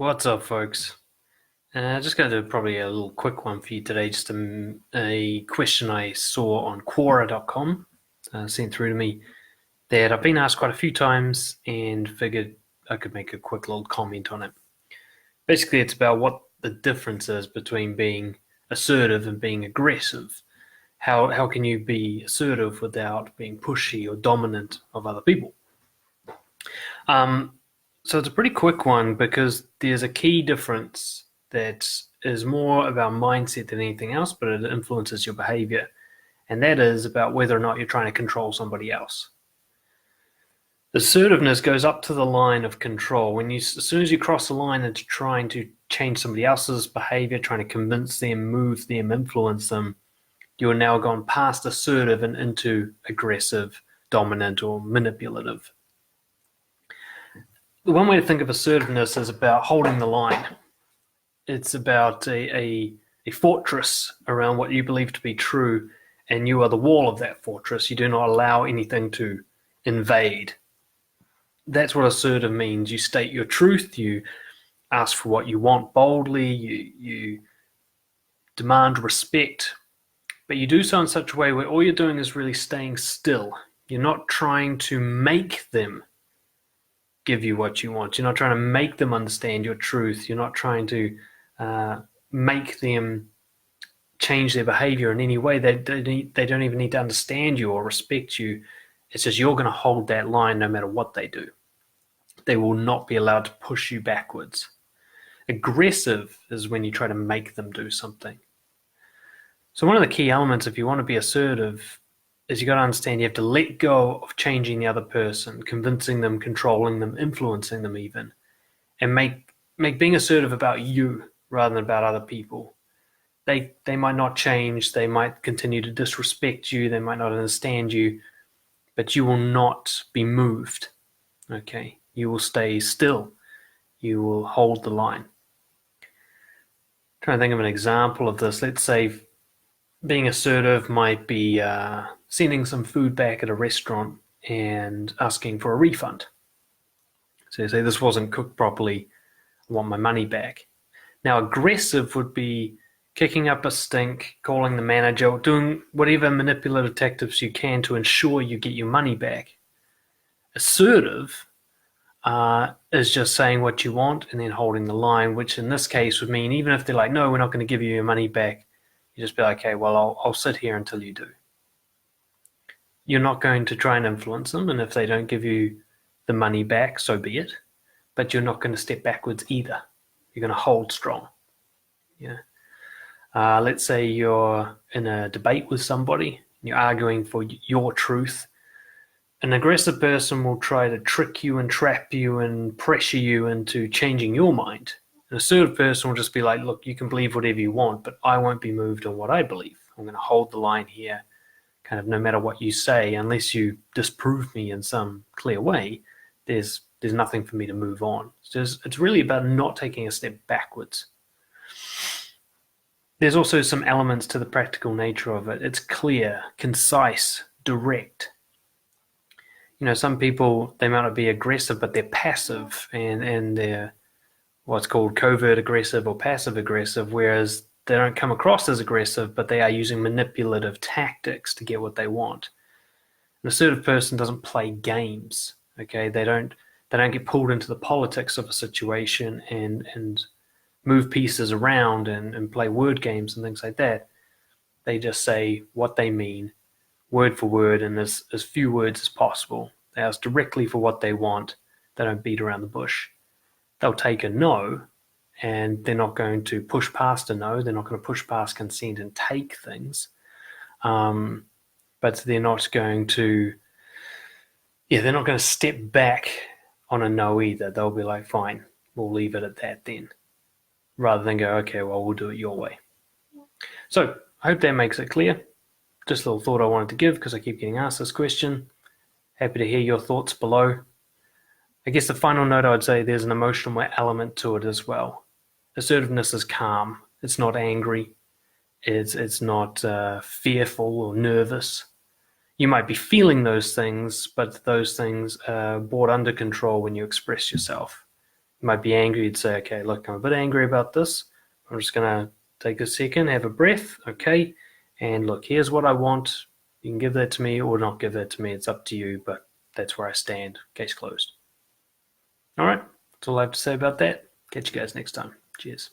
What's up, folks? Just going to do probably a little quick one for you today. Just a question I saw on Quora.com, sent through to me, that I've been asked quite a few times and figured I could make a quick little comment on it. Basically, it's about what the difference is between being assertive and being aggressive. How can you be assertive without being pushy or dominant of other people? Um, so it's a pretty quick one because there's a key difference that is more about mindset than anything else, but it influences your behavior. And that is about whether or not you're trying to control somebody else. Assertiveness goes up to the line of control. As soon as you cross the line into trying to change somebody else's behavior, trying to convince them, move them, influence them, you're now gone past assertive and into aggressive, dominant, or manipulative. The one way to think of assertiveness is about holding the line. It's about a fortress around what you believe to be true, and you are the wall of that fortress. You do not allow anything to invade. That's what assertive means. You state your truth, you ask for what you want boldly, you demand respect, but you do so in such a way where all you're doing is really staying still. You're not trying to make them give you what you want. You're not trying to make them understand your truth. You're not trying to make them change their behavior in any way. They don't even need to understand you or respect you. It's just you're going to hold that line no matter what they do. They will not be allowed to push you backwards. Aggressive is when you try to make them do something. So one of the key elements, if you want to be assertive, is you got to understand you have to let go of changing the other person, convincing them, controlling them, influencing them even, and make being assertive about you rather than about other people. They might not change, they might continue to disrespect you, they might not understand you, but you will not be moved. Okay? You will stay still. You will hold the line. Trying to think of an example of this. Let's say being assertive might be sending some food back at a restaurant and asking for a refund. So you say, this wasn't cooked properly, I want my money back. Now, aggressive would be kicking up a stink, calling the manager, doing whatever manipulative tactics you can to ensure you get your money back. Assertive is just saying what you want and then holding the line, which in this case would mean even if they're like, no, we're not going to give you your money back, you just be like, okay, well, I'll sit here until you do. You're not going to try and influence them, and if they don't give you the money back, so be it. But you're not going to step backwards either. You're going to hold strong. Yeah. Let's say you're in a debate with somebody, you're arguing for your truth. An aggressive person will try to trick you and trap you and pressure you into changing your mind. An assertive person will just be like, look, you can believe whatever you want, but I won't be moved on what I believe. I'm going to hold the line here, kind of no matter what you say, unless you disprove me in some clear way, there's nothing for me to move on. So it's really about not taking a step backwards. There's also some elements to the practical nature of it. It's clear, concise, direct. Some people, they might not be aggressive, but they're passive and they're what's called covert aggressive or passive aggressive, whereas they don't come across as aggressive, but they are using manipulative tactics to get what they want. An assertive person doesn't play games. Okay, they don't get pulled into the politics of a situation and move pieces around and play word games and things like that. They just say what they mean, word for word, and as few words as possible. They ask directly for what they want. They don't beat around the bush. They'll take a no, and they're not going to push past a no. They're not going to push past consent and take things. But they're not going to, they're not going to step back on a no either. They'll be like, fine, we'll leave it at that then, rather than go, okay, well, we'll do it your way. So I hope that makes it clear. Just a little thought I wanted to give because I keep getting asked this question. Happy to hear your thoughts below. I guess the final note I would say, there's an emotional element to it as well. Assertiveness is calm. It's not angry. It's not fearful or nervous. You might be feeling those things, but those things are brought under control when you express yourself. You might be angry. You'd say, okay, look, I'm a bit angry about this. I'm just going to take a second, have a breath, okay? And look, here's what I want. You can give that to me or not give that to me. It's up to you, but that's where I stand. Case closed. All right, that's all I have to say about that. Catch you guys next time. Cheers.